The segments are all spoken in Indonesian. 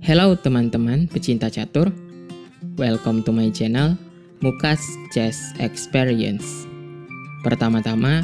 Hello teman-teman pecinta catur, welcome to my channel Mukas Chess Experience. Pertama-tama,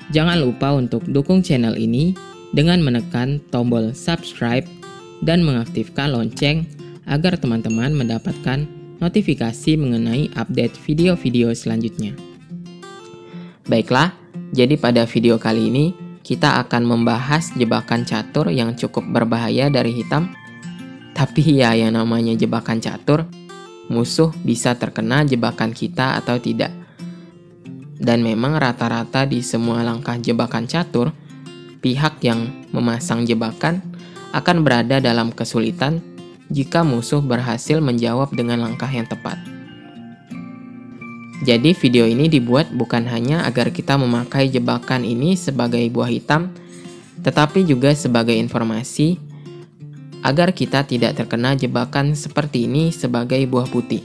jangan lupa untuk dukung channel ini dengan menekan tombol subscribe dan mengaktifkan lonceng agar teman-teman mendapatkan notifikasi mengenai update video-video selanjutnya. Baiklah, jadi pada video kali ini kita akan membahas jebakan catur yang cukup berbahaya dari hitam. Tapi ya, yang namanya jebakan catur, musuh bisa terkena jebakan kita atau tidak. Dan memang rata-rata di semua langkah jebakan catur, pihak yang memasang jebakan akan berada dalam kesulitan jika musuh berhasil menjawab dengan langkah yang tepat. Jadi video ini dibuat bukan hanya agar kita memakai jebakan ini sebagai buah hitam, tetapi juga sebagai informasi agar kita tidak terkena jebakan seperti ini sebagai buah putih.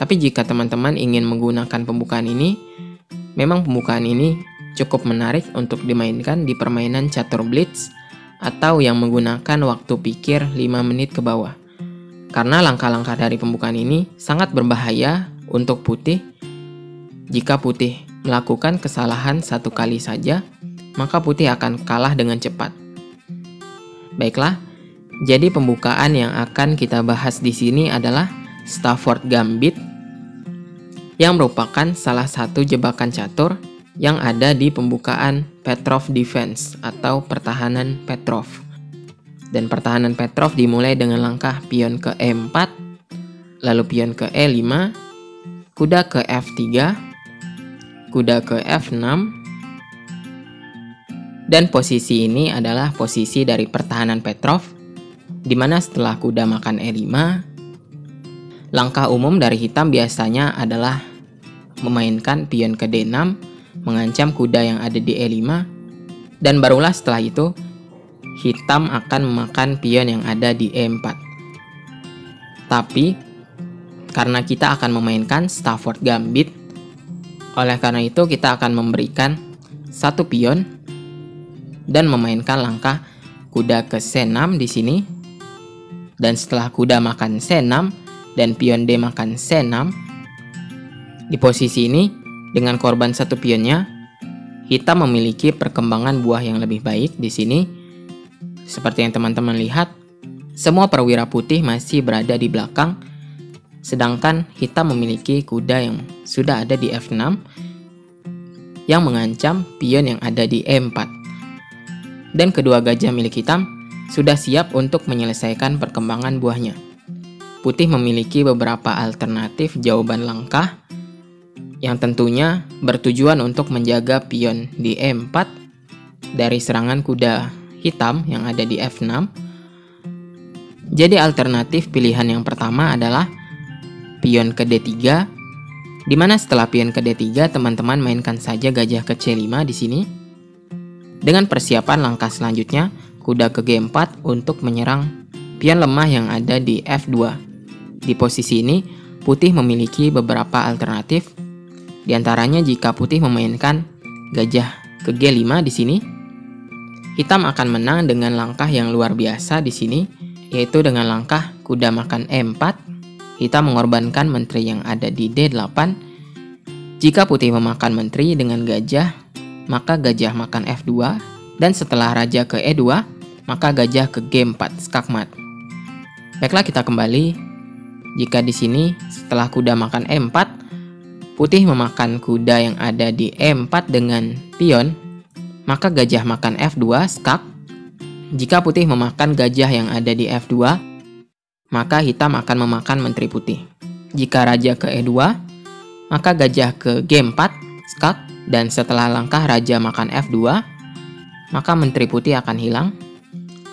Tapi jika teman-teman ingin menggunakan pembukaan ini, memang pembukaan ini cukup menarik untuk dimainkan di permainan catur blitz atau yang menggunakan waktu pikir 5 menit ke bawah. Karena langkah-langkah dari pembukaan ini sangat berbahaya untuk putih. Jika putih melakukan kesalahan satu kali saja, maka putih akan kalah dengan cepat. Baiklah, jadi pembukaan yang akan kita bahas di sini adalah Stafford Gambit, yang merupakan salah satu jebakan catur yang ada di pembukaan Petrov Defense atau pertahanan Petrov. Dan pertahanan Petrov dimulai dengan langkah pion ke E4, lalu pion ke E5, kuda ke F3, kuda ke F6, dan posisi ini adalah posisi dari pertahanan Petrov, di mana setelah kuda makan E5, langkah umum dari hitam biasanya adalah memainkan pion ke D6, mengancam kuda yang ada di E5, dan barulah setelah itu, hitam akan memakan pion yang ada di E4. Tapi, karena kita akan memainkan Stafford Gambit, oleh karena itu kita akan memberikan satu pion dan memainkan langkah kuda ke C6 di sini. Dan setelah kuda makan C6 dan pion D makan C6, di posisi ini dengan korban satu pionnya, hitam memiliki perkembangan buah yang lebih baik di sini. Seperti yang teman-teman lihat, semua perwira putih masih berada di belakang, sedangkan hitam memiliki kuda yang sudah ada di F6 yang mengancam pion yang ada di E4. Dan kedua gajah milik hitam sudah siap untuk menyelesaikan perkembangan buahnya. Putih memiliki beberapa alternatif jawaban langkah yang tentunya bertujuan untuk menjaga pion di E4 dari serangan kuda hitam yang ada di F6. Jadi alternatif pilihan yang pertama adalah pion ke D3, di mana setelah pion ke D3 teman-teman mainkan saja gajah ke C5 di sini. Dengan persiapan langkah selanjutnya, kuda ke G4 untuk menyerang pion lemah yang ada di F2. Di posisi ini, putih memiliki beberapa alternatif. Di antaranya jika putih memainkan gajah ke G5 di sini, hitam akan menang dengan langkah yang luar biasa di sini, yaitu dengan langkah kuda makan E4. Hitam mengorbankan menteri yang ada di D8. Jika putih memakan menteri dengan gajah, maka gajah makan F2, dan setelah raja ke E2, maka gajah ke G4 skakmat. Baiklah, kita kembali. Jika di sini setelah kuda makan E4, putih memakan kuda yang ada di E4 dengan pion, maka gajah makan F2 skak. Jika putih memakan gajah yang ada di F2, maka hitam akan memakan menteri putih. Jika raja ke E2, maka gajah ke G4 skak. Dan setelah langkah raja makan F2, maka menteri putih akan hilang,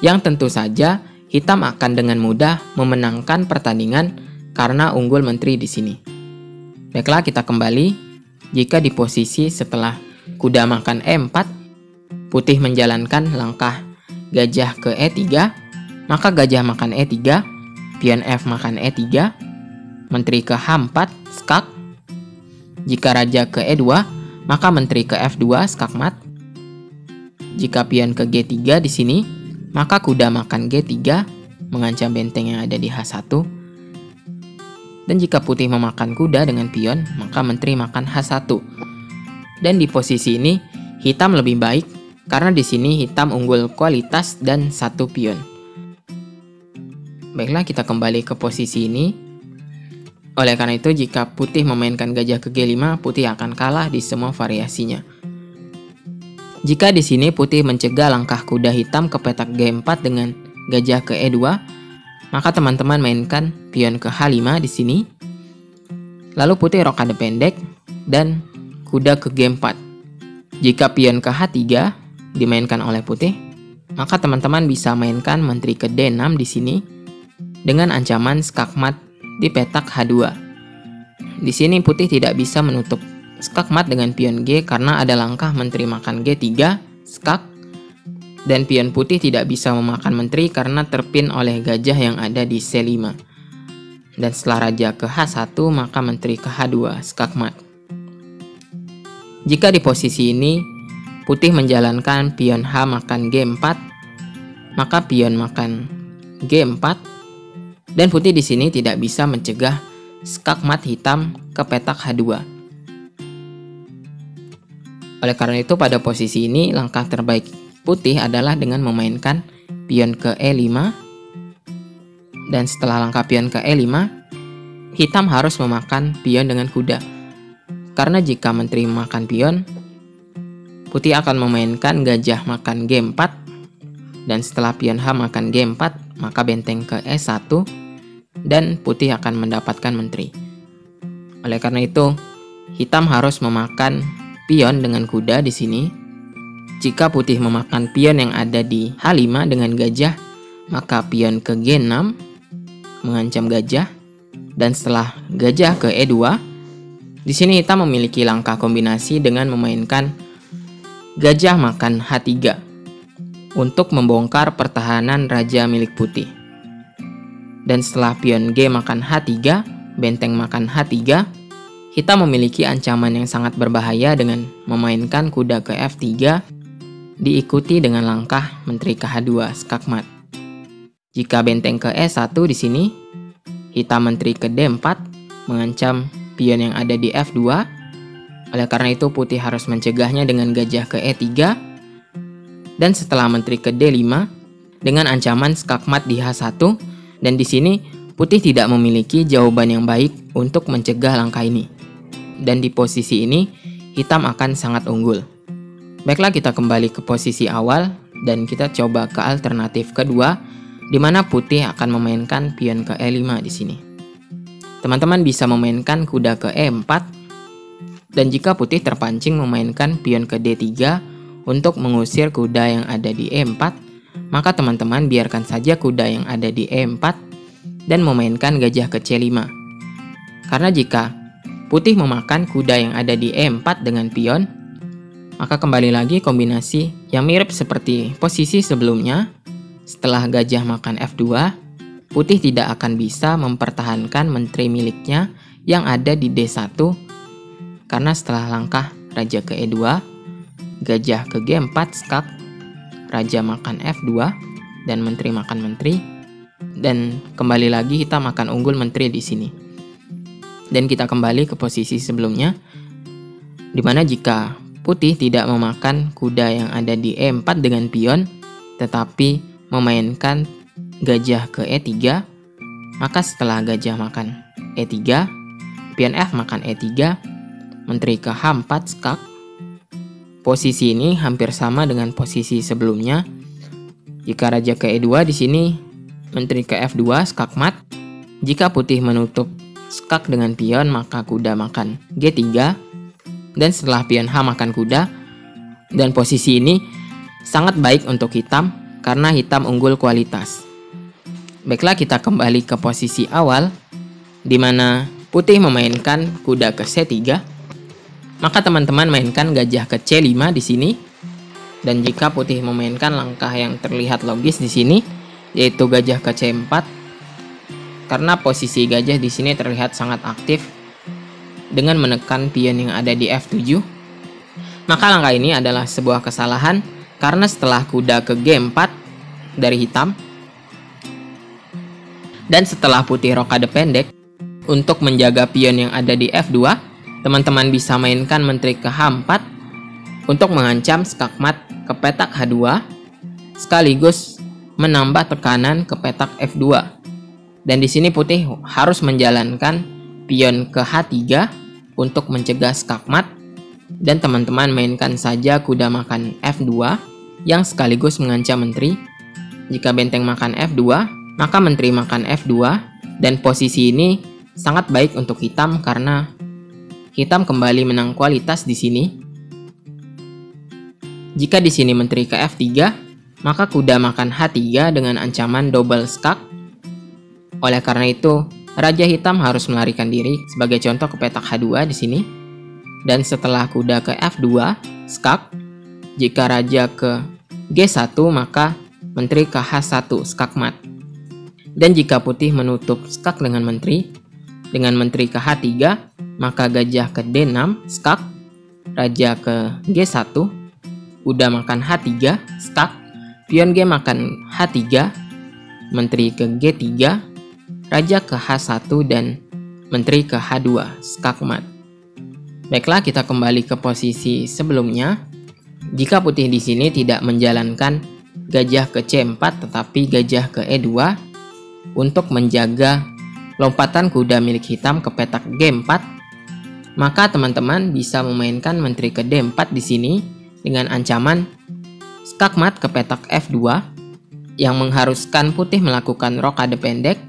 yang tentu saja hitam akan dengan mudah memenangkan pertandingan karena unggul menteri di sini. Baiklah, kita kembali. Jika di posisi setelah kuda makan E4, putih menjalankan langkah gajah ke E3, maka gajah makan E3, pion F makan E3, menteri ke H4 skak. Jika raja ke E2, maka menteri ke F2 skakmat. Jika pion ke G3 di sini, maka kuda makan G3 mengancam benteng yang ada di H1. Dan jika putih memakan kuda dengan pion, maka menteri makan H1. Dan di posisi ini hitam lebih baik karena di sini hitam unggul kualitas dan 1 pion. Baiklah, kita kembali ke posisi ini. Oleh karena itu, jika putih memainkan gajah ke G5, putih akan kalah di semua variasinya. Jika di sini putih mencegah langkah kuda hitam ke petak G4 dengan gajah ke E2, maka teman-teman mainkan pion ke H5 di sini. Lalu putih rokade pendek dan kuda ke G4. Jika pion ke H3 dimainkan oleh putih, maka teman-teman bisa mainkan menteri ke D6 di sini dengan ancaman skakmat di petak H2. Di sini putih tidak bisa menutup skakmat dengan pion G karena ada langkah menteri makan G3, skak, dan pion putih tidak bisa memakan menteri karena terpin oleh gajah yang ada di C5. Dan setelah raja ke H1, maka menteri ke H2, skakmat. Jika di posisi ini putih menjalankan pion H makan G4, maka pion makan G4, dan putih di sini tidak bisa mencegah skakmat hitam ke petak H2. Oleh karena itu, pada posisi ini langkah terbaik putih adalah dengan memainkan pion ke E5. Dan setelah langkah pion ke E5, hitam harus memakan pion dengan kuda. Karena jika menteri memakan pion, putih akan memainkan gajah makan G4. Dan setelah pion H makan G4, maka benteng ke E1 dan putih akan mendapatkan menteri. Oleh karena itu, hitam harus memakan pion dengan kuda di sini. Jika putih memakan pion yang ada di H5 dengan gajah, maka pion ke G6 mengancam gajah. Dan setelah gajah ke E2, di sini hitam memiliki langkah kombinasi dengan memainkan gajah makan H3 untuk membongkar pertahanan raja milik putih. Dan setelah pion G makan H3, benteng makan H3, hitam memiliki ancaman yang sangat berbahaya dengan memainkan kuda ke F3, diikuti dengan langkah menteri ke H2, skakmat. Jika benteng ke E1 di sini, hitam menteri ke D4 mengancam pion yang ada di F2. Oleh karena itu, putih harus mencegahnya dengan gajah ke E3. Dan setelah menteri ke D5 dengan ancaman skakmat di H1. Dan di sini putih tidak memiliki jawaban yang baik untuk mencegah langkah ini. Dan di posisi ini hitam akan sangat unggul. Baiklah, kita kembali ke posisi awal dan kita coba ke alternatif kedua, di mana putih akan memainkan pion ke E5 di sini. Teman-teman bisa memainkan kuda ke E4, dan jika putih terpancing memainkan pion ke D3 untuk mengusir kuda yang ada di E4, maka teman-teman biarkan saja kuda yang ada di E4 dan memainkan gajah ke C5. Karena jika putih memakan kuda yang ada di E4 dengan pion, maka kembali lagi kombinasi yang mirip seperti posisi sebelumnya. Setelah gajah makan F2, putih tidak akan bisa mempertahankan menteri miliknya yang ada di D1, karena setelah langkah raja ke E2, gajah ke G4, skak, raja makan F2, dan menteri makan menteri. Dan kembali lagi hitam akan unggul menteri di sini. Dan kita kembali ke posisi sebelumnya, dimana jika putih tidak memakan kuda yang ada di E4 dengan pion, tetapi memainkan gajah ke E3, maka setelah gajah makan E3, pion F makan E3, menteri ke H4, skak. Posisi ini hampir sama dengan posisi sebelumnya. Jika raja ke E2 di sini, menteri ke F2, skakmat. Jika putih menutup skak dengan pion, maka kuda makan G3. Dan setelah pion H makan kuda, dan posisi ini sangat baik untuk hitam karena hitam unggul kualitas. Baiklah, kita kembali ke posisi awal, di mana putih memainkan kuda ke C3. Maka teman-teman mainkan gajah ke C5 di sini. Dan jika putih memainkan langkah yang terlihat logis di sini, yaitu gajah ke C4, karena posisi gajah di sini terlihat sangat aktif dengan menekan pion yang ada di F7, maka langkah ini adalah sebuah kesalahan karena setelah kuda ke G4, dari hitam. Dan setelah putih rokade pendek, untuk menjaga pion yang ada di F2, teman-teman bisa mainkan menteri ke H4 untuk mengancam skakmat ke petak H2, sekaligus menambah tekanan ke petak F2. Dan di sini putih harus menjalankan pion ke H3 untuk mencegah skakmat, dan teman-teman mainkan saja kuda makan F2 yang sekaligus mengancam menteri. Jika benteng makan F2, maka menteri makan F2, dan posisi ini sangat baik untuk hitam karena hitam kembali menang kualitas di sini. Jika di sini menteri ke F3, maka kuda makan H3 dengan ancaman double skak. Oleh karena itu, raja hitam harus melarikan diri sebagai contoh ke petak H2 di sini. Dan setelah kuda ke F2, skak. Jika raja ke G1, maka menteri ke H1, skakmat. Dan jika putih menutup skak dengan menteri ke H3, maka gajah ke D6, skak. Raja ke G1, kuda makan H3, skak. Pion G makan H3, menteri ke G3, raja ke H1, dan menteri ke H2, skakmat. Baiklah, kita kembali ke posisi sebelumnya. Jika putih di sini tidak menjalankan gajah ke C4 tetapi gajah ke E2 untuk menjaga lompatan kuda milik hitam ke petak G4, maka teman-teman bisa memainkan menteri ke D4 di sini dengan ancaman skakmat ke petak F2 yang mengharuskan putih melakukan rokade pendek.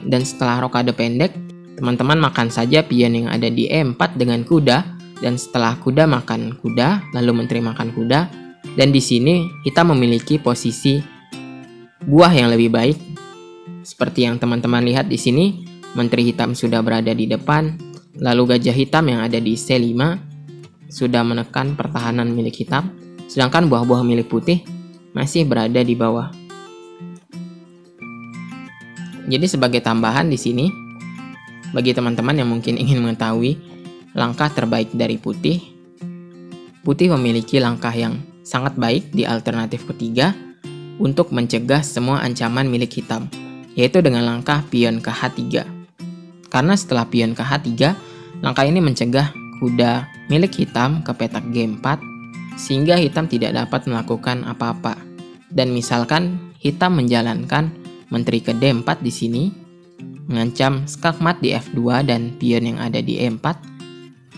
Dan setelah rokade pendek, teman-teman makan saja pion yang ada di E4 dengan kuda, dan setelah kuda makan kuda, lalu menteri makan kuda, dan di sini kita memiliki posisi buah yang lebih baik. Seperti yang teman-teman lihat di sini, menteri hitam sudah berada di depan, lalu gajah hitam yang ada di C5 sudah menekan pertahanan milik hitam, sedangkan buah-buah milik putih masih berada di bawah. Jadi sebagai tambahan di sini, bagi teman-teman yang mungkin ingin mengetahui langkah terbaik dari putih, putih memiliki langkah yang sangat baik di alternatif ketiga untuk mencegah semua ancaman milik hitam, yaitu dengan langkah pion ke H3. Karena setelah pion ke H3, langkah ini mencegah kuda milik hitam ke petak G4, sehingga hitam tidak dapat melakukan apa-apa. Dan misalkan hitam menjalankan menteri ke D4 di sini, mengancam skakmat di F2 dan pion yang ada di E4,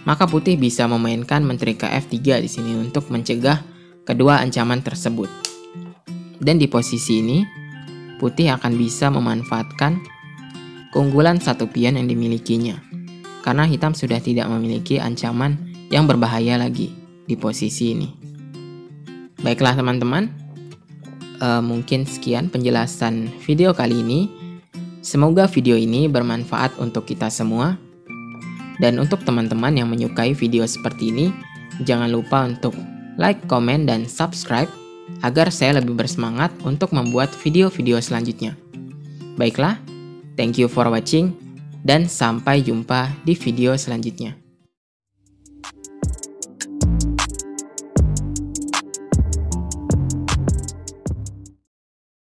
maka putih bisa memainkan menteri ke F3 di sini untuk mencegah kedua ancaman tersebut. Dan di posisi ini, putih akan bisa memanfaatkan keunggulan satu pion yang dimilikinya, karena hitam sudah tidak memiliki ancaman yang berbahaya lagi di posisi ini. Baiklah teman-teman, mungkin sekian penjelasan video kali ini. Semoga video ini bermanfaat untuk kita semua. Dan untuk teman-teman yang menyukai video seperti ini, jangan lupa untuk like, komen, dan subscribe agar saya lebih bersemangat untuk membuat video-video selanjutnya. Baiklah, thank you for watching, dan sampai jumpa di video selanjutnya.